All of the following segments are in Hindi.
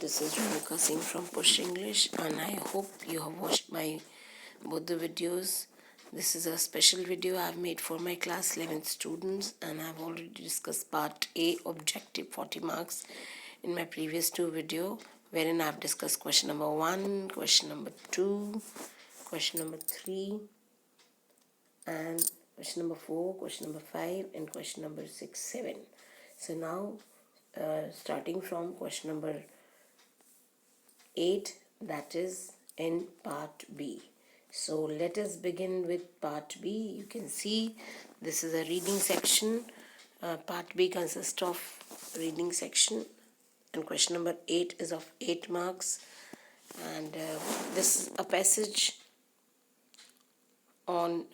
this is Renuka Singh from Push English, and I hope you have watched my both the videos. This is a special video I've made for my class 11th students, and I've already discussed part A, objective 40 marks, in my previous two video, wherein I've discussed question number 1, question number 2, question number 3, and question number 4, question number 5, and question number 6, 7. So now, starting from question number 8, that is in part B. So let us begin with part B. You can see this is a reading section. Part B consists of reading section, and question number 8 is of 8 marks, and this is a passage on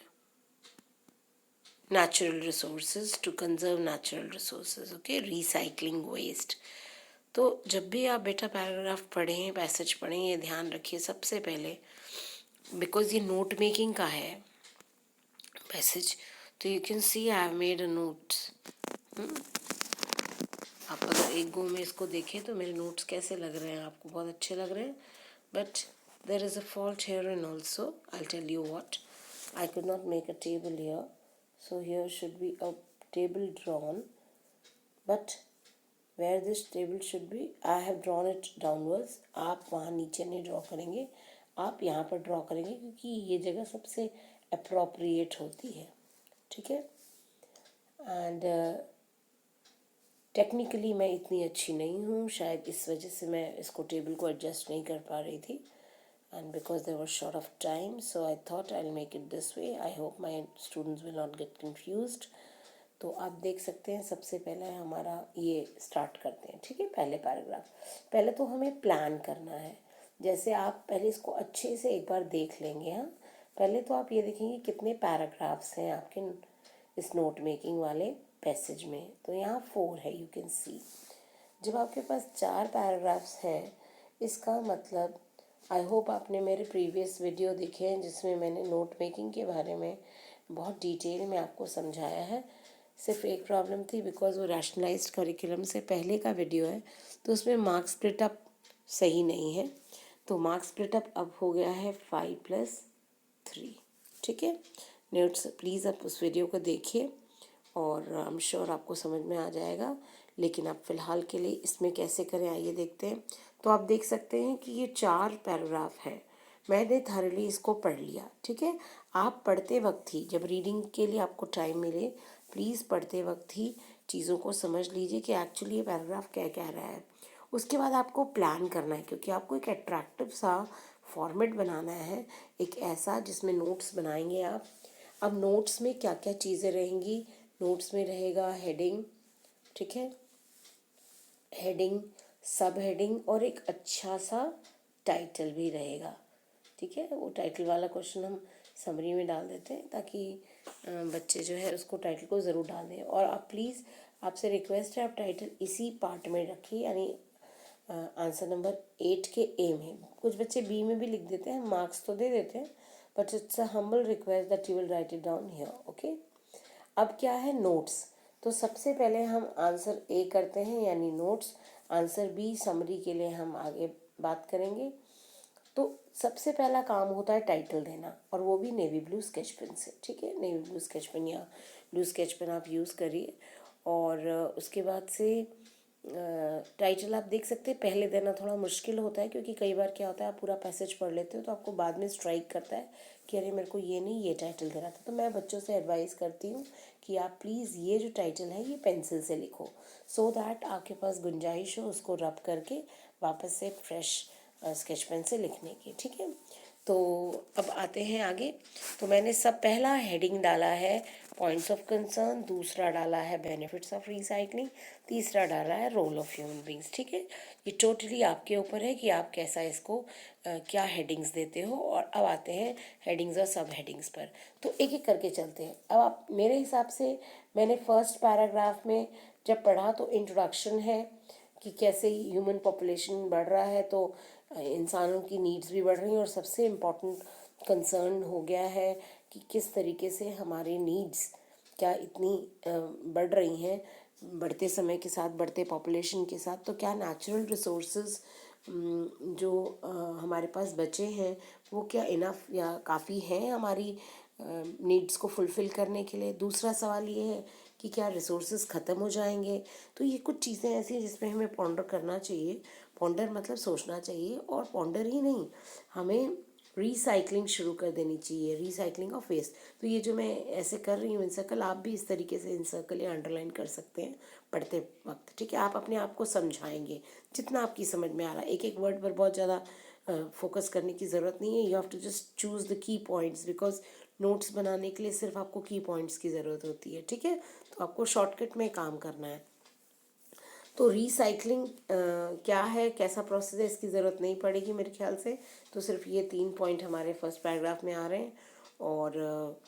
natural resources, to conserve natural resources, okay, recycling waste. तो जब भी आप बेटा पैराग्राफ पढ़ें, पैसेज पढ़ें, ये ध्यान रखिए सबसे पहले, बिकॉज ये नोट मेकिंग का है पैसेज, तो you can see I have made a notes. आप अगर एक गो में इसको देखें तो मेरे नोट्स कैसे लग रहे हैं, आपको बहुत अच्छे लग रहे हैं, but there is a fault here and also. I tell you what, I could not make a table here, so here should be a table drawn, but where this table should be, I have drawn it downwards. आप वहाँ नीचे नहीं ड्रॉ करेंगे, आप यहाँ पर ड्रॉ करेंगे, क्योंकि ये जगह सबसे अप्रोप्रिएट होती है, ठीक है. एंड टेक्निकली मैं इतनी अच्छी नहीं हूँ, शायद इस वजह से मैं इसको टेबल को एडजस्ट नहीं कर पा रही थी, and because they were short of time, so I thought I'll make it this way. I hope my students will not get confused. तो आप देख सकते हैं, सबसे पहले हमारा ये स्टार्ट करते हैं, ठीक है. पहले पैराग्राफ, पहले तो हमें प्लान करना है. जैसे आप पहले इसको अच्छे से एक बार देख लेंगे. हाँ, पहले तो आप ये देखेंगे कितने पैराग्राफ्स हैं आपके इस नोट मेकिंग वाले पैसेज में. तो यहाँ 4 है, यू कैन सी. जब आपके पास 4 पैराग्राफ्स हैं, इसका मतलब, आई होप आपने मेरे प्रीवियस वीडियो देखे हैं जिसमें मैंने नोट मेकिंग के बारे में बहुत डिटेल में आपको समझाया है. सिर्फ एक प्रॉब्लम थी, बिकॉज वो रैशनलाइज्ड करिकुलम से पहले का वीडियो है, तो उसमें मार्क्स स्प्लिट अप सही नहीं है. तो मार्क्स स्प्लिट अप अब हो गया है 5+3, ठीक है. नोट्स प्लीज़ आप उस वीडियो को देखिए, और आई एम श्योर आपको समझ में आ जाएगा. लेकिन आप फ़िलहाल के लिए इसमें कैसे करें, आइए देखते हैं. तो आप देख सकते हैं कि ये 4 पैराग्राफ है. मैंने थॉरली इसको पढ़ लिया, ठीक है. आप पढ़ते वक्त ही, जब रीडिंग के लिए आपको टाइम मिले, प्लीज़ पढ़ते वक्त ही चीज़ों को समझ लीजिए कि एक्चुअली ये पैराग्राफ क्या कह रहा है. उसके बाद आपको प्लान करना है, क्योंकि आपको एक अट्रैक्टिव सा फॉर्मेट बनाना है, एक ऐसा जिसमें नोट्स बनाएंगे आप. अब नोट्स में क्या क्या चीज़ें रहेंगी, नोट्स में रहेगा हेडिंग, ठीक है, हेडिंग, सब हेडिंग, और एक अच्छा सा टाइटल भी रहेगा, ठीक है. वो टाइटल वाला क्वेश्चन हम समरी में डाल देते हैं, ताकि बच्चे जो है उसको टाइटल को ज़रूर डाल दें. और आप प्लीज़, आपसे रिक्वेस्ट है, आप टाइटल इसी पार्ट में रखिए, यानी आंसर नंबर 8 के ए में. कुछ बच्चे बी में भी लिख देते हैं, मार्क्स तो दे देते हैं, but it's a humble request that you will right it down here, okay. अब क्या है, नोट्स. तो सबसे पहले हम आंसर ए करते हैं, यानी नोट्स. आंसर बी, समरी के लिए हम आगे बात करेंगे. तो सबसे पहला काम होता है टाइटल देना, और वो भी नेवी ब्लू स्केच पेन से, ठीक है. नेवी ब्लू स्केच पेन या ब्लू स्केच पेन आप यूज़ करिए. और उसके बाद से टाइटल आप देख सकते हैं, पहले देना थोड़ा मुश्किल होता है, क्योंकि कई बार क्या होता है, आप पूरा पैसेज पढ़ लेते हो तो आपको बाद में स्ट्राइक करता है कि अरे मेरे को ये नहीं, ये टाइटल देना था. तो मैं बच्चों से एडवाइस करती हूँ कि आप प्लीज़ ये जो टाइटल है ये पेंसिल से लिखो, सो दैट आपके पास गुंजाइश हो उसको रब करके वापस से फ्रेश स्केच पेन से लिखने की, ठीक है. तो अब आते हैं आगे. तो मैंने सब पहला हेडिंग डाला है पॉइंट्स ऑफ कंसर्न, दूसरा डाला है बेनिफिट्स ऑफ रिसाइकलिंग, तीसरा डाला है रोल ऑफ ह्यूमन बींग्स, ठीक है. ये टोटली आपके ऊपर है कि आप कैसा इसको क्या हेडिंग्स देते हो. और अब आते हैं हेडिंग्स और सब हेडिंग्स पर. तो एक एक करके चलते हैं. अब आप, मेरे हिसाब से मैंने फर्स्ट पैराग्राफ में जब पढ़ा तो इंट्रोडक्शन है कि कैसे ह्यूमन पॉपुलेशन बढ़ रहा है, तो इंसानों की नीड्स भी बढ़ रही हैं, और सबसे इम्पॉर्टेंट कंसर्न हो गया है कि किस तरीके से हमारी नीड्स क्या इतनी बढ़ रही हैं बढ़ते समय के साथ, बढ़ते पॉपुलेशन के साथ. तो क्या नेचुरल रिसोर्सेज जो हमारे पास बचे हैं वो क्या इनफ या काफ़ी हैं हमारी नीड्स को फुलफ़िल करने के लिए। दूसरा सवाल ये है कि क्या रिसोर्सेज ख़त्म हो जाएंगे। तो ये कुछ चीज़ें ऐसी हैं जिसमें हमें पॉन्डर करना चाहिए। पॉन्डर मतलब सोचना चाहिए, और पॉन्डर ही नहीं, हमें रिसाइकलिंग शुरू कर देनी चाहिए, रिसाइकलिंग ऑफ वेस्ट। तो ये जो मैं ऐसे कर रही हूँ इन सर्कल, आप भी इस तरीके से इन सर्कल या अंडरलाइन कर सकते हैं पढ़ते वक्त, ठीक है। आप अपने आप को समझाएंगे जितना आपकी समझ में आ रहा है। एक एक वर्ड पर बहुत ज़्यादा फोकस करने की ज़रूरत नहीं है। You have to just choose the key points, because notes बनाने के लिए सिर्फ आपको की पॉइंट्स की ज़रूरत होती है, ठीक है। तो आपको शॉर्टकट में काम करना है। तो रिसाइकलिंग क्या है, कैसा प्रोसेस है, इसकी ज़रूरत नहीं पड़ेगी मेरे ख्याल से। तो सिर्फ ये 3 पॉइंट हमारे फर्स्ट पैराग्राफ में आ रहे हैं। और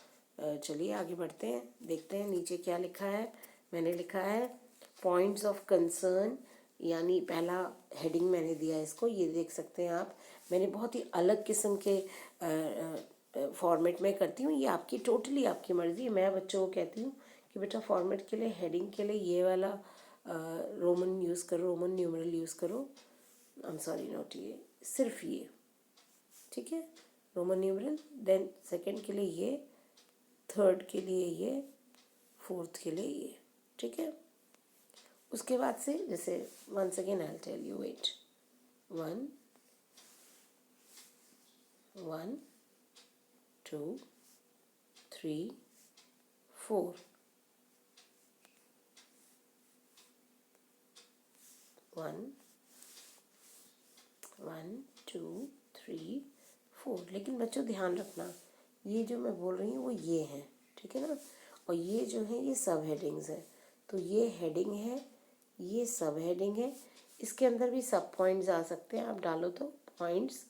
चलिए आगे बढ़ते हैं, देखते हैं नीचे क्या लिखा है। मैंने लिखा है पॉइंट्स ऑफ कंसर्न, यानी पहला हेडिंग मैंने दिया है इसको, ये देख सकते हैं आप। मैंने बहुत ही अलग किस्म के फॉर्मेट में करती हूँ, ये आपकी टोटली आपकी मर्ज़ी है। मैं बच्चों को कहती हूँ कि बेटा फॉर्मेट के लिए, हेडिंग के लिए ये वाला रोमन यूज़ करो, रोमन न्यूमरल यूज़ करो। आई एम सॉरी, नॉट ये, सिर्फ ये, ठीक है, रोमन न्यूमरल। देन सेकंड के लिए ये, थर्ड के लिए ये, फोर्थ के लिए ये, ठीक है। उसके बाद से जैसे once again I tell you, wait, 1 1 2 3 4, 1 1 2 3 4। लेकिन बच्चों ध्यान रखना, ये जो मैं बोल रही हूँ वो ये है, ठीक है ना। और ये जो है ये सब हेडिंग्स है। तो ये हेडिंग है, ये सब हेडिंग है। इसके अंदर भी सब पॉइंट्स आ सकते हैं, आप डालो तो पॉइंट्स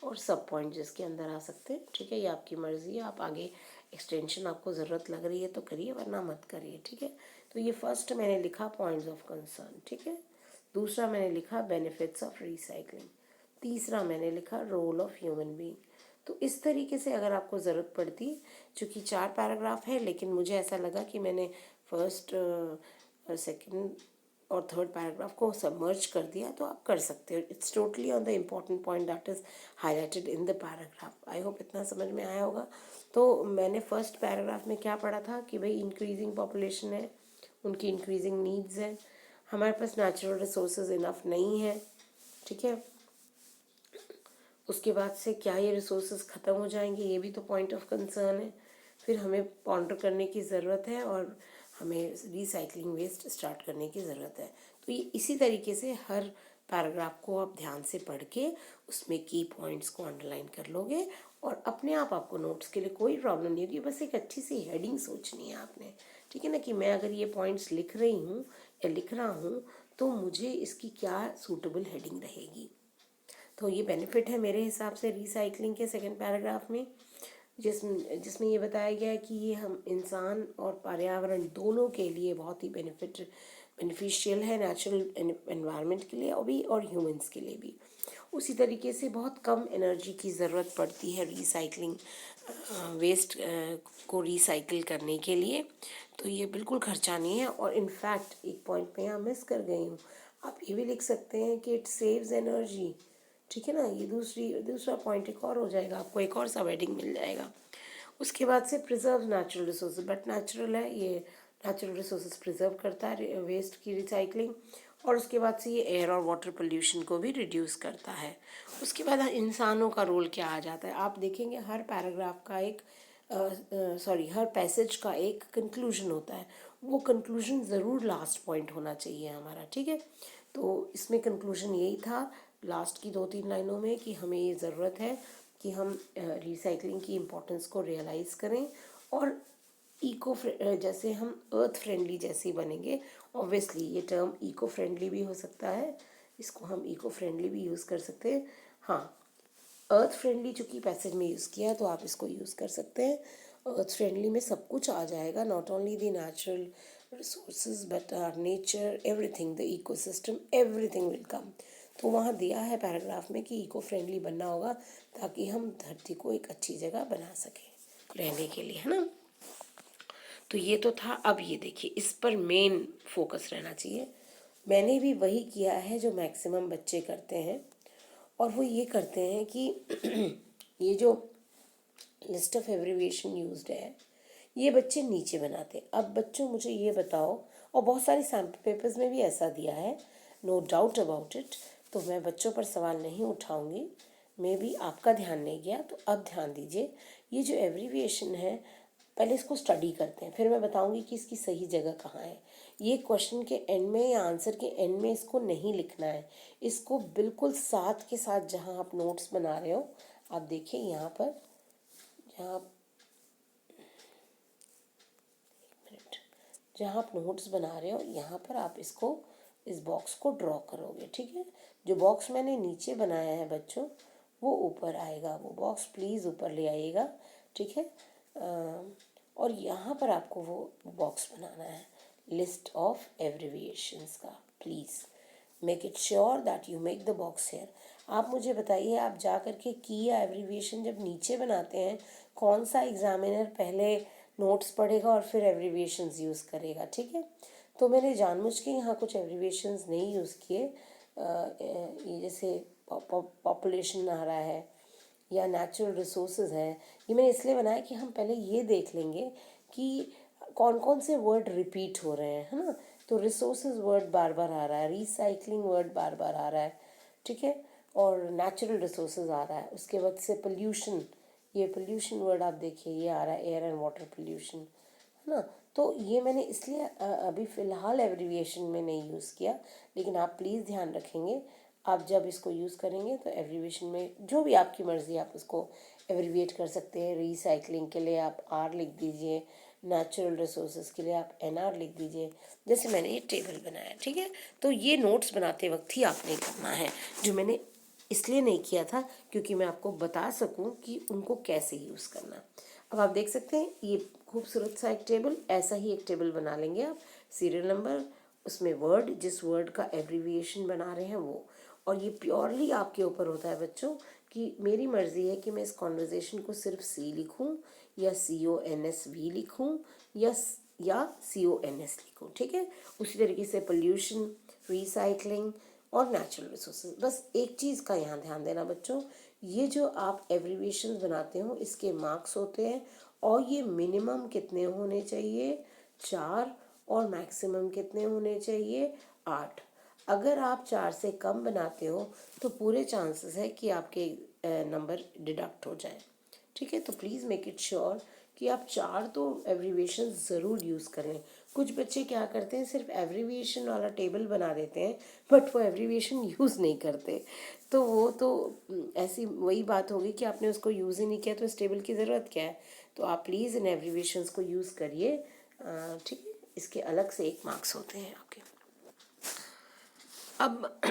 और सब पॉइंट्स इसके अंदर आ सकते हैं, ठीक है। ये आपकी मर्ज़ी है, आप आगे एक्सटेंशन आपको ज़रूरत लग रही है तो करिए, वरना मत करिए, ठीक है। तो ये फर्स्ट मैंने लिखा पॉइंट्स ऑफ कंसर्न, ठीक है। दूसरा मैंने लिखा बेनिफिट्स ऑफ रिसाइकलिंग। तीसरा मैंने लिखा रोल ऑफ ह्यूमन बीइंग। तो इस तरीके से अगर आपको ज़रूरत पड़ती, चूँकि 4 पैराग्राफ है, लेकिन मुझे ऐसा लगा कि मैंने फर्स्ट सेकंड और थर्ड पैराग्राफ को सबमर्ज कर दिया, तो आप कर सकते हो। It's totally on the important point that is highlighted in the paragraph. I hope इतना समझ में आया होगा। तो मैंने फर्स्ट पैराग्राफ में क्या पढ़ा था कि भाई इंक्रीजिंग पॉपुलेशन है, उनकी इंक्रीजिंग नीड्स है, हमारे पास नेचुरल रिसोर्सेज इनफ नहीं है, ठीक है। उसके बाद से क्या ये रिसोर्सेज ख़त्म हो जाएंगे, ये भी तो पॉइंट ऑफ कंसर्न है। फिर हमें पॉन्डर करने की ज़रूरत है और हमें रिसाइकलिंग वेस्ट स्टार्ट करने की ज़रूरत है। तो ये इसी तरीके से हर पैराग्राफ को आप ध्यान से पढ़ के उसमें की पॉइंट्स को अंडरलाइन कर लोगे, और अपने आप आपको नोट्स के लिए कोई प्रॉब्लम नहीं होगी। बस एक अच्छी सी हेडिंग सोचनी है आपने, ठीक है ना, कि मैं अगर ये पॉइंट्स लिख रही हूँ या लिख रहा हूँ तो मुझे इसकी क्या सूटेबल हेडिंग रहेगी। तो ये बेनिफिट है मेरे हिसाब से रिसाइकलिंग के सेकंड पैराग्राफ में, जिसमें ये बताया गया है कि ये हम इंसान और पर्यावरण दोनों के लिए बहुत ही बेनिफिशियल है, नेचुरल एनवायरनमेंट के लिए और भी और ह्यूमंस के लिए भी। उसी तरीके से बहुत कम एनर्जी की ज़रूरत पड़ती है रिसाइकलिंग वेस्ट को रिसाइकिल करने के लिए। तो ये बिल्कुल खर्चा नहीं है। और इनफैक्ट एक पॉइंट मैं यहाँ मिस कर गई हूँ, आप ये भी लिख सकते हैं कि इट सेव्स एनर्जी, ठीक है ना। ये दूसरा पॉइंट एक और हो जाएगा, आपको एक और सब हेडिंग मिल जाएगा। उसके बाद से preserve natural resources, but natural है ये, नेचुरल रिसोर्सेज प्रिजर्व करता है वेस्ट की रिसाइकलिंग। और उसके बाद से ये एयर और वाटर पोल्यूशन को भी रिड्यूस करता है। उसके बाद इंसानों का रोल क्या आ जाता है, आप देखेंगे हर पैराग्राफ का एक हर पैसेज का एक कंक्लूजन होता है। वो कंक्लूजन ज़रूर लास्ट पॉइंट होना चाहिए हमारा, ठीक है। तो इसमें कंक्लूजन यही था लास्ट की 2-3 लाइनों में कि हमें ये ज़रूरत है कि हम रिसाइकलिंग की इम्पोर्टेंस को रियलाइज़ करें, और जैसे हम अर्थ फ्रेंडली जैसे ही बनेंगे। ऑब्वियसली ये टर्म इको फ्रेंडली भी हो सकता है, इसको हम इको फ्रेंडली भी यूज़ कर सकते हैं। हाँ, अर्थ फ्रेंडली चूँकि पैसेज में यूज़ किया है तो आप इसको यूज़ कर सकते हैं। अर्थ फ्रेंडली में सब कुछ आ जाएगा, not only the natural resources but our nature, everything, the ecosystem, everything will come. तो वहाँ दिया है पैराग्राफ में कि इको फ्रेंडली बनना होगा ताकि हम धरती को एक अच्छी जगह बना सकें रहने के लिए, है ना। तो ये तो था। अब ये देखिए, इस पर मेन फोकस रहना चाहिए। मैंने भी वही किया है जो मैक्सिमम बच्चे करते हैं, और वो ये करते हैं कि ये जो लिस्ट ऑफ एब्रिविएशन यूज्ड है ये बच्चे नीचे बनाते हैं। अब बच्चों मुझे ये बताओ, और बहुत सारे सैम्पल पेपर्स में भी ऐसा दिया है, नो डाउट अबाउट इट, तो मैं बच्चों पर सवाल नहीं उठाऊंगी। मे भी आपका ध्यान नहीं गया, तो अब ध्यान दीजिए। ये जो एब्रिविएशन है पहले इसको स्टडी करते हैं, फिर मैं बताऊंगी कि इसकी सही जगह कहाँ है। ये क्वेश्चन के एंड में या आंसर के एंड में इसको नहीं लिखना है, इसको बिल्कुल साथ के साथ जहाँ आप नोट्स बना रहे हो, आप देखिए यहाँ पर, जहाँ जहाँ आप नोट्स बना रहे हो यहाँ पर आप इसको, इस बॉक्स को ड्रॉ करोगे, ठीक है। जो बॉक्स मैंने नीचे बनाया है बच्चों वो ऊपर आएगा, वो बॉक्स प्लीज़ ऊपर ले आइएगा, ठीक है। और यहाँ पर आपको वो बॉक्स बनाना है लिस्ट ऑफ एब्रिविएशंस का। Please make it sure that you make the box here. आप मुझे बताइए, आप जा कर के की या एब्रिविएशन जब नीचे बनाते हैं, कौन सा एग्जामिनर पहले नोट्स पढ़ेगा और फिर एब्रिविएशंस यूज़ करेगा, ठीक है। तो मैंने जानबूझ के यहाँ कुछ एब्रिविएशंस नहीं यूज़ किए। ये जैसे पॉपुलेशन आ रहा है या नेचुरल रिसोर्सेज हैं, ये मैंने इसलिए बनाया कि हम पहले ये देख लेंगे कि कौन कौन से वर्ड रिपीट हो रहे हैं, है ना। तो रिसोर्सेज वर्ड बार बार आ रहा है, रिसाइकलिंग वर्ड बार बार आ रहा है, ठीक है, और नेचुरल रिसोर्सेज आ रहा है। उसके बाद से पोल्यूशन, ये पोल्यूशन वर्ड आप देखिए ये आ रहा है, एयर एंड वाटर पोल्यूशन, है ना। तो ये मैंने इसलिए अभी फ़िलहाल एब्रिविएशन में नहीं यूज़ किया, लेकिन आप प्लीज़ ध्यान रखेंगे, आप जब इसको यूज़ करेंगे तो एब्रिविएशन में जो भी आपकी मर्ज़ी आप उसको एब्रिविएट कर सकते हैं। रिसाइकलिंग के लिए आप आर लिख दीजिए, नेचुरल रिसोर्सेज के लिए आप NR लिख दीजिए, जैसे मैंने ये टेबल बनाया, ठीक है। तो ये नोट्स बनाते वक्त ही आपने करना है, जो मैंने इसलिए नहीं किया था क्योंकि मैं आपको बता सकूं कि उनको कैसे यूज़ करना। अब आप देख सकते हैं ये खूबसूरत सा एक टेबल, ऐसा ही एक टेबल बना लेंगे आप, सीरियल नंबर, उसमें वर्ड, जिस वर्ड का एब्रीविएशन बना रहे हैं वो। और ये प्योरली आपके ऊपर होता है बच्चों कि मेरी मर्ज़ी है कि मैं इस कॉन्वर्जेसन को सिर्फ C लिखूं या CONSV लिखूं या CONS लिखूं, ठीक है। उसी तरीके से पोल्यूशन, रिसाइकलिंग और नेचुरल रिसोर्सेज। बस एक चीज़ का यहाँ ध्यान देना बच्चों, ये जो आप एब्रीविएशंस बनाते हो इसके मार्क्स होते हैं, और ये मिनिमम कितने होने चाहिए, 4, और मैक्सिमम कितने होने चाहिए, 8। अगर आप 4 से कम बनाते हो तो पूरे चांसेस है कि आपके नंबर डिडक्ट हो जाए, ठीक है। तो प्लीज़ मेक इट श्योर कि आप 4 तो एब्रीविएशन ज़रूर यूज़ करें। कुछ बच्चे क्या करते हैं, सिर्फ एब्रीविएशन वाला टेबल बना देते हैं बट वो एब्रीविएशन यूज़ नहीं करते। तो वो तो ऐसी वही बात होगी कि आपने उसको यूज़ ही नहीं किया, तो इस टेबल की ज़रूरत क्या है। तो आप प्लीज़ इन एब्रीविएशंस को यूज़ करिए, ठीक है। इसके अलग से 1 मार्क्स होते हैं आपके। अब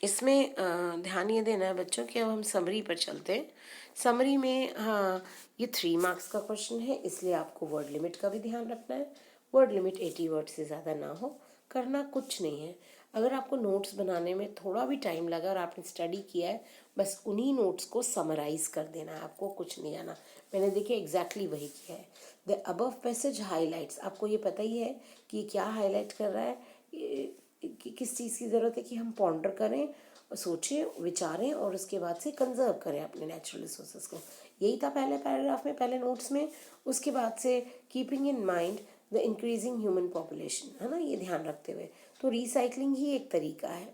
इसमें ध्यान ये देना है बच्चों कि अब हम समरी पर चलते हैं। समरी में हाँ, ये 3 मार्क्स का क्वेश्चन है, इसलिए आपको वर्ड लिमिट का भी ध्यान रखना है। वर्ड लिमिट 80 वर्ड से ज़्यादा ना हो, करना कुछ नहीं है। अगर आपको नोट्स बनाने में थोड़ा भी टाइम लगा और आपने स्टडी किया है, बस उन्हीं नोट्स को समराइज़ कर देना है, आपको कुछ नहीं आना। मैंने देखिए एग्जैक्टली वही किया है। द अबव पैसेज हाईलाइट्स, आपको ये पता ही है कि क्या हाईलाइट कर रहा है, कि किस चीज़ की ज़रूरत है कि हम पॉन्डर करें, सोचें, विचारें और उसके बाद से कंजर्व करें अपने नेचुरल रिसोर्सेज को। यही था पहले पैराग्राफ में, पहले नोट्स में। उसके बाद से keeping in mind the increasing human population, है ना, ये ध्यान रखते हुए। तो रिसाइकलिंग ही एक तरीका है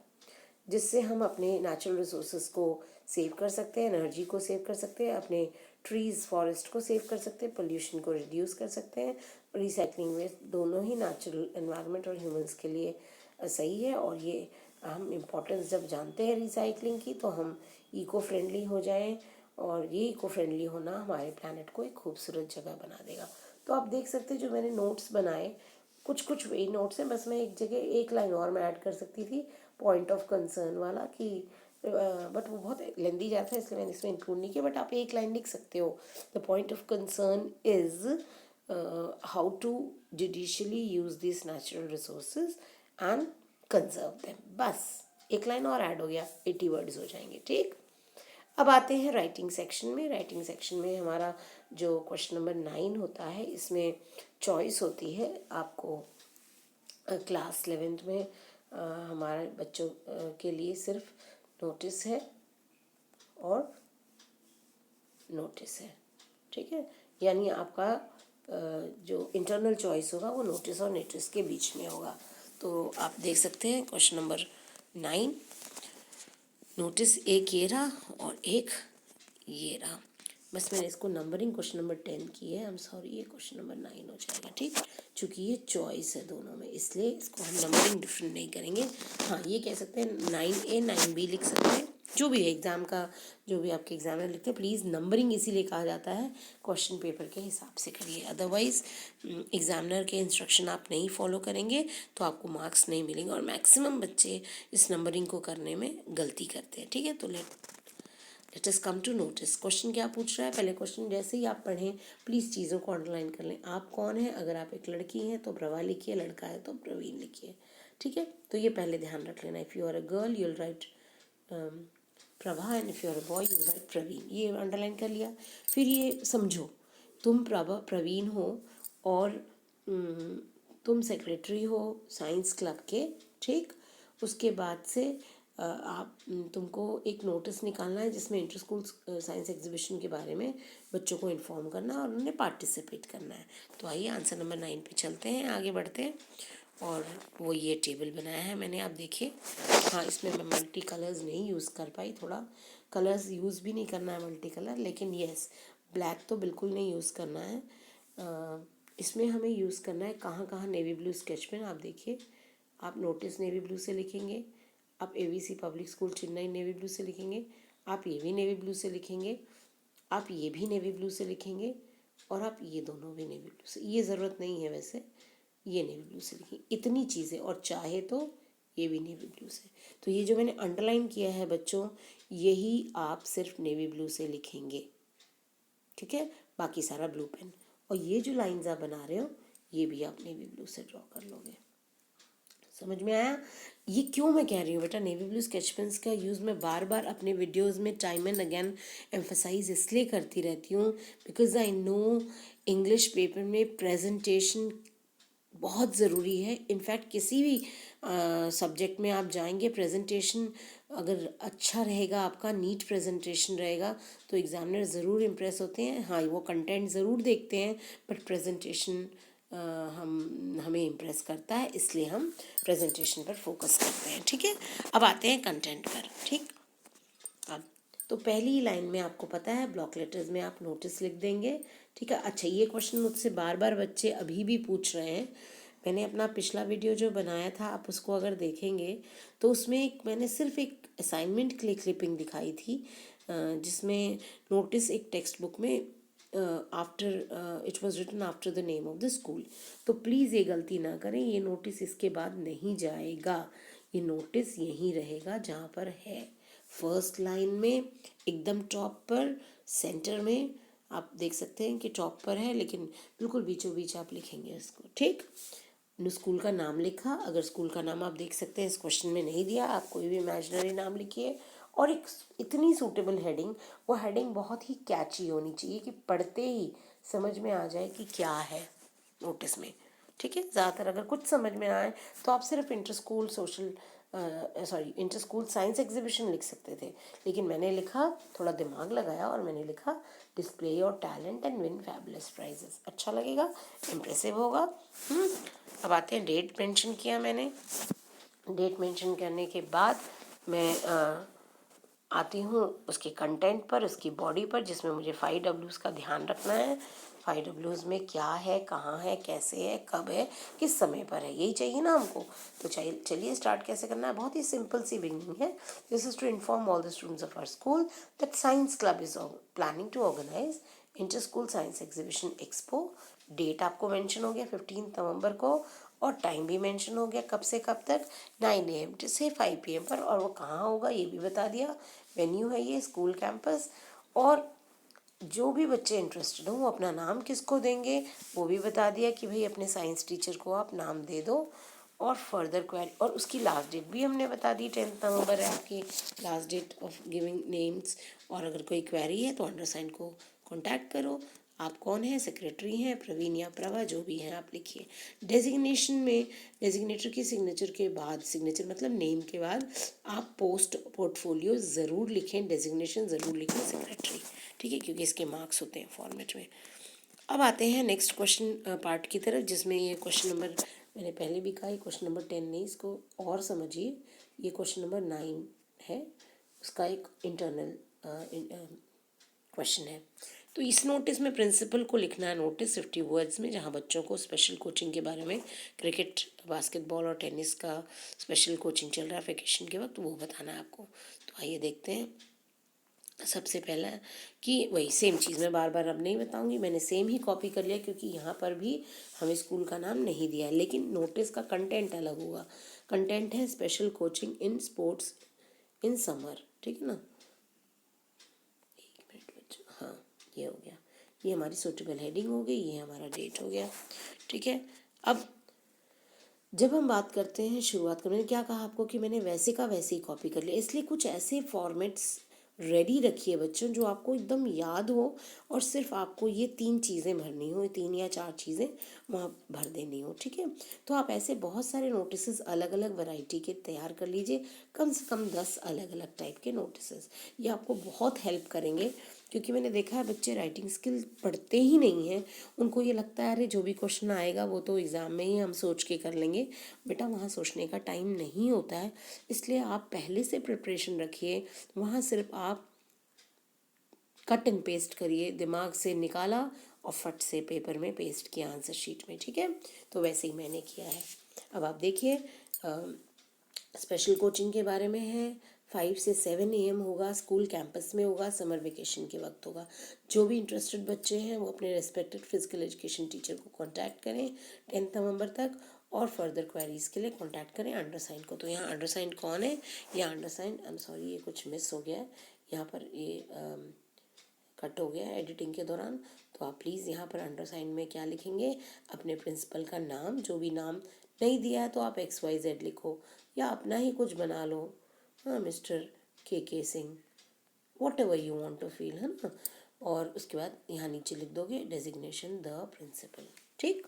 जिससे हम अपने नेचुरल रिसोर्सेज को सेव कर सकते हैं, एनर्जी को सेव कर सकते हैं, अपने ट्रीज़ फॉरेस्ट को सेव कर सकते हैं, पोल्यूशन को रिड्यूस कर सकते हैं। रिसाइकलिंग में दोनों ही नेचुरल एनवायरनमेंट और ह्यूमंस के लिए सही है। और ये हम इम्पोर्टेंस जब जानते हैं रिसाइकलिंग की तो हम इको फ्रेंडली हो जाएं, और ये इको फ्रेंडली होना हमारे प्लानट को एक खूबसूरत जगह बना देगा। तो आप देख सकते हैं जो मैंने नोट्स बनाए, कुछ कुछ वही नोट्स हैं, बस मैं एक जगह 1 लाइन और मैं ऐड कर सकती थी, पॉइंट ऑफ कंसर्न वाला, कि बट वो बहुत लेंदी जाता है इसलिए मैंने इसमें इंक्लूड नहीं किया। बट आप 1 लाइन लिख सकते हो, the point of concern is how to judicially use this natural resources and conserve them. बस 1 लाइन और ऐड हो गया, 80 वर्ड्स हो जाएंगे, ठीक। अब आते हैं राइटिंग सेक्शन में। राइटिंग सेक्शन में हमारा जो क्वेश्चन नंबर 9 होता है, इसमें चॉइस होती है आपको। क्लास 11th में हमारे बच्चों के लिए सिर्फ नोटिस है, और नोटिस है, ठीक है। यानी आपका जो इंटरनल चॉइस होगा वो नोटिस और नोटिस के बीच में होगा। तो आप देख सकते हैं क्वेश्चन नंबर 9, नोटिस एक ये रहा और एक ये रहा। बस मैंने इसको नंबरिंग क्वेश्चन नंबर 10 की है, आई एम सॉरी, ये क्वेश्चन नंबर 9 हो जाएगा, ठीक। चूँकि ये चॉइस है दोनों में, इसलिए इसको हम नंबरिंग डिफरेंट नहीं करेंगे। हाँ, ये कह सकते हैं 9A 9B लिख सकते हैं, जो भी है एग्ज़ाम का, जो भी आपके एग्ज़ाम में लिखते हैं। प्लीज़ नंबरिंग इसीलिए कहा जाता है, क्वेश्चन पेपर के हिसाब से करिए, अदरवाइज़ एग्ज़ामिनर के इंस्ट्रक्शन आप नहीं फॉलो करेंगे तो आपको मार्क्स नहीं मिलेंगे। और मैक्सिमम बच्चे इस नंबरिंग को करने में गलती करते हैं, ठीक है। तो let us come to notice. Question क्या पूछ रहा है, पहले क्वेश्चन जैसे ही आप पढ़ें प्लीज़ चीज़ों को अंडरलाइन कर लें। आप कौन है, अगर आप एक लड़की हैं तो प्रभा लिखिए, लड़का है तो प्रवीण लिखिए, ठीक है। तो ये पहले ध्यान रख लेना। If you are a girl you will write Prabha and if you are a boy you will write Praveen, ये अंडरलाइन कर लिया। फिर ये समझो, तुम प्रवीण हो और तुम सेक्रेटरी हो साइंस क्लब के, ठीक। उसके बाद से आप तुमको एक नोटिस निकालना है जिसमें इंटर स्कूल साइंस एग्जीबिशन के बारे में बच्चों को इन्फॉर्म करना और उन्हें पार्टिसिपेट करना है। तो आइए आंसर नंबर 9 पे चलते हैं, आगे बढ़ते हैं। और वो ये टेबल बनाया है मैंने, आप देखिए। हाँ, इसमें मैं मल्टी कलर्स नहीं यूज़ कर पाई, थोड़ा कलर्स यूज़ भी नहीं करना है मल्टी कलर, लेकिन येस, ब्लैक तो बिल्कुल नहीं यूज़ करना है। इसमें हमें यूज़ करना है कहाँ कहाँ नेवी ब्लू स्केच पेन। आप देखिए, आप नोटिस नेवी ब्लू से लिखेंगे, आप ABC public school Chennai navy blue से लिखेंगे, आप ये भी नेवी ब्लू से लिखेंगे, आप ये भी नेवी ब्लू से लिखेंगे, और आप ये दोनों भी नेवी ब्लू से, ये ज़रूरत नहीं है वैसे, ये नेवी ब्लू से लिखेंगे। इतनी चीज़ें, और चाहे तो ये भी नेवी ब्लू से। तो ये जो मैंने अंडरलाइन किया है बच्चों, यही आप सिर्फ नेवी ब्लू से लिखेंगे, ठीक है। बाकी सारा ब्लू पेन। और ये जो लाइंस आप बना रहे हो ये भी आप नेवी ब्लू से ड्रॉ कर लोगे। समझ में आया? ये क्यों मैं कह रही हूँ बेटा, नेवी ब्लू स्केच पेन्स का यूज़ मैं बार बार अपने वीडियोस में टाइम एंड अगेन एम्फसाइज इसलिए करती रहती हूँ because I know English paper में प्रेजेंटेशन बहुत ज़रूरी है। इनफैक्ट किसी भी सब्जेक्ट में आप जाएंगे, प्रेजेंटेशन अगर अच्छा रहेगा, आपका नीट प्रेजेंटेशन रहेगा तो एग्जामिनर ज़रूर इम्प्रेस होते हैं। हाँ, वो कंटेंट ज़रूर देखते हैं बट प्रेजेंटेशन हमें इम्प्रेस करता है, इसलिए हम प्रेजेंटेशन पर फोकस करते हैं, ठीक है। अब आते हैं कंटेंट पर, ठीक। अब तो पहली लाइन में आपको पता है ब्लॉक लेटर्स में आप नोटिस लिख देंगे, ठीक है। अच्छा, ये क्वेश्चन मुझसे बार बार बच्चे अभी भी पूछ रहे हैं। मैंने अपना पिछला वीडियो जो बनाया था, आप उसको अगर देखेंगे तो उसमें मैंने सिर्फ एक असाइनमेंट के लिए क्लिपिंग दिखाई थी जिसमें नोटिस एक टेक्स्ट बुक में after it was written after the name of the school. तो प्लीज़ ये गलती ना करें, ये नोटिस इसके बाद नहीं जाएगा, ये नोटिस यहीं रहेगा जहाँ पर है, फर्स्ट लाइन में एकदम टॉप पर, सेंटर में। आप देख सकते हैं कि टॉप पर है लेकिन बिल्कुल बीचों बीच आप लिखेंगे इसको, ठीक। स्कूल का नाम लिखा, अगर स्कूल का नाम आप देख सकते हैं इस क्वेश्चन में नहीं दिया, आप कोई भी इमेजिनरी नाम लिखिए और एक इतनी सूटेबल हेडिंग, वो हेडिंग बहुत ही कैची होनी चाहिए कि पढ़ते ही समझ में आ जाए कि क्या है नोटिस में, ठीक है। ज़्यादातर अगर कुछ समझ में आए तो आप सिर्फ inter school inter school science exhibition लिख सकते थे, लेकिन मैंने लिखा, थोड़ा दिमाग लगाया और मैंने लिखा display your talent and win fabulous prizes. अच्छा लगेगा, इम्प्रेसिव होगा। अब आते हैं, डेट मेंशन किया मैंने। डेट मेंशन करने के बाद मैं आती हूँ उसके कंटेंट पर, उसकी बॉडी पर, जिसमें मुझे 5 Ws का ध्यान रखना है। 5 Ws में क्या है, कहाँ है, कैसे है, कब है, किस समय पर है, यही चाहिए ना हमको। तो चलिए स्टार्ट कैसे करना है, बहुत ही सिंपल सी बिगनिंग है। This is to inform all the students of our school that science club is planning to organise inter school science exhibition expo. Date आपको मेंशन हो गया 15 नवंबर को, और टाइम भी मेंशन हो गया, कब से कब तक, 9 AM से 5 PM पर, और वो कहाँ होगा ये भी बता दिया। वेन्यू है ये स्कूल कैंपस, और जो भी बच्चे इंटरेस्टेड हो वो अपना नाम किसको देंगे वो भी बता दिया कि भाई अपने साइंस टीचर को आप नाम दे दो, और फर्दर क्वेरी, और उसकी लास्ट डेट भी हमने बता दी, 10 नवंबर है आपकी last date of giving names. और अगर कोई क्वेरी है तो अंडरसाइन को कांटेक्ट करो, आप कौन हैं, सेक्रेटरी हैं, प्रवीण या प्रभा, जो भी हैं आप लिखिए। डेजिग्नेशन में डेजिग्नेटर की सिग्नेचर के बाद, सिग्नेचर मतलब नेम के बाद आप पोस्ट पोर्टफोलियो ज़रूर लिखें, डेजिग्नेशन ज़रूर लिखें सेक्रेटरी, ठीक है, क्योंकि इसके मार्क्स होते हैं फॉर्मेट में। अब आते हैं नेक्स्ट क्वेश्चन पार्ट की तरफ, जिसमें ये क्वेश्चन नंबर, मैंने पहले भी कहा, ये क्वेश्चन नंबर 10 नहीं, इसको और समझिए। ये क्वेश्चन नंबर 9 है, उसका एक इंटरनल क्वेश्चन है। तो इस नोटिस में प्रिंसिपल को लिखना है नोटिस 50 वर्ड्स में, जहाँ बच्चों को स्पेशल कोचिंग के बारे में, क्रिकेट, बास्केटबॉल और टेनिस का स्पेशल कोचिंग चल रहा है वेकेशन के वक्त, वो बताना है आपको। तो आइए देखते हैं। सबसे पहला कि वही सेम चीज़ मैं बार बार अब नहीं बताऊंगी, मैंने सेम ही कॉपी कर लिया, क्योंकि यहाँ पर भी हमें स्कूल का नाम नहीं दिया है, लेकिन नोटिस का कंटेंट अलग होगा। कंटेंट है special coaching in sports in summer, ठीक है ना। एक मिनट बच्चों, हाँ ये हो गया, ये हमारी सूटेबल हेडिंग हो गई, ये हमारा डेट हो गया, ठीक है। अब जब हम बात करते हैं, शुरुआत कर, मैंने क्या कहा आपको कि मैंने वैसे का वैसे ही कॉपी कर लिया, इसलिए कुछ ऐसे फॉर्मेट्स रेडी रखिए बच्चों जो आपको एकदम याद हो, और सिर्फ आपको ये 3 चीज़ें भरनी हो, 3 या 4 चीज़ें वहाँ भर देनी हो, ठीक है। तो आप ऐसे बहुत सारे नोटिसेस अलग अलग वैरायटी के तैयार कर लीजिए, कम से कम 10 अलग अलग टाइप के नोटिसेस। ये आपको बहुत हेल्प करेंगे, क्योंकि मैंने देखा है बच्चे राइटिंग स्किल पढ़ते ही नहीं हैं, उनको ये लगता है अरे जो भी क्वेश्चन आएगा वो तो एग्ज़ाम में ही हम सोच के कर लेंगे। बेटा वहाँ सोचने का टाइम नहीं होता है, इसलिए आप पहले से प्रिपरेशन रखिए, वहाँ सिर्फ आप कट एंड पेस्ट करिए, दिमाग से निकाला और फट से पेपर में पेस्ट किया आंसर शीट में, ठीक है। तो वैसे ही मैंने किया है। अब आप देखिए, स्पेशल कोचिंग के बारे में है, 5 से 7 AM होगा, स्कूल कैंपस में होगा, समर वेकेशन के वक्त होगा। जो भी इंटरेस्टेड बच्चे हैं वो अपने रेस्पेक्टेड फिजिकल एजुकेशन टीचर को कांटेक्ट करें 10 नवंबर तक, और फर्दर क्वेरीज के लिए कांटेक्ट करें अंडरसाइन को। तो यहाँ अंडरसाइन कौन है, यहाँ अंडरसाइन, आई एम सॉरी ये कुछ मिस हो गया है, यहाँ पर ये कट हो गया एडिटिंग के दौरान। तो आप प्लीज़ यहाँ पर अंडरसाइन में क्या लिखेंगे, अपने प्रिंसिपल का नाम, जो भी नाम नहीं दिया है तो आप XYZ लिखो, या अपना ही कुछ बना लो, हाँ mister K Singh, whatever you want to feel, है ना। और उसके बाद यहाँ नीचे लिख दोगे डेजिग्नेशन द प्रिंसिपल, ठीक।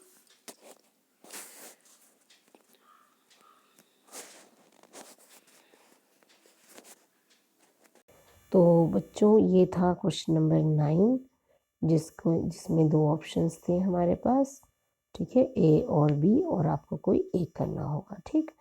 तो बच्चों ये था क्वेश्चन नंबर 9, जिसमें 2 ऑप्शंस थे हमारे पास, ठीक है, A और B, और आपको कोई एक करना होगा, ठीक।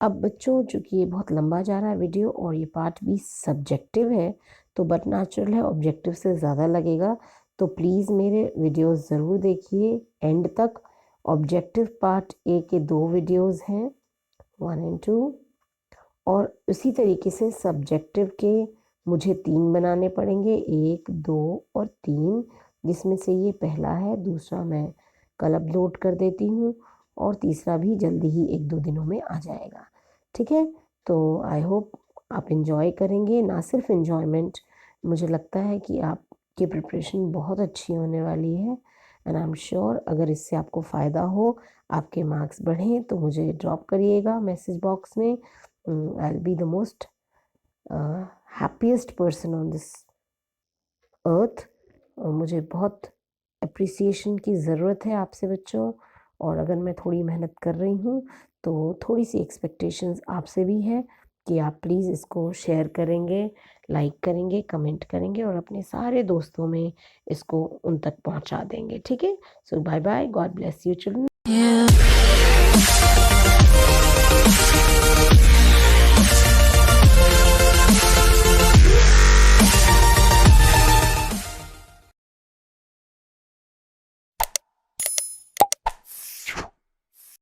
अब बच्चों चूँकि ये बहुत लंबा जा रहा है वीडियो, और ये पार्ट भी सब्जेक्टिव है, तो बट नेचुरल है, ऑब्जेक्टिव से ज़्यादा लगेगा, तो प्लीज़ मेरे वीडियोस ज़रूर देखिए एंड तक। ऑब्जेक्टिव पार्ट A के 2 वीडियोस हैं, 1 और 2, और उसी तरीके से सब्जेक्टिव के मुझे 3 बनाने पड़ेंगे, 1, 2 और 3, जिसमें से ये पहला है, दूसरा मैं कल अपलोड कर देती हूँ, और तीसरा भी जल्दी ही 1-2 दिनों में आ जाएगा, ठीक है। तो आई होप आप इन्जॉय करेंगे, ना सिर्फ इन्जॉयमेंट, मुझे लगता है कि आपकी प्रिपरेशन बहुत अच्छी होने वाली है, एंड आई एम श्योर अगर इससे आपको फ़ायदा हो, आपके मार्क्स बढ़ें, तो मुझे ड्रॉप करिएगा मैसेज बॉक्स में। I'll be the most happiest person on this earth। मुझे बहुत अप्रिसिएशन की ज़रूरत है आपसे बच्चों, और अगर मैं थोड़ी मेहनत कर रही हूँ तो थोड़ी सी एक्सपेक्टेशंस आपसे भी है कि आप प्लीज़ इसको शेयर करेंगे, लाइक करेंगे, कमेंट करेंगे, और अपने सारे दोस्तों में इसको उन तक पहुँचा देंगे, ठीक है। So bye bye, God bless you children.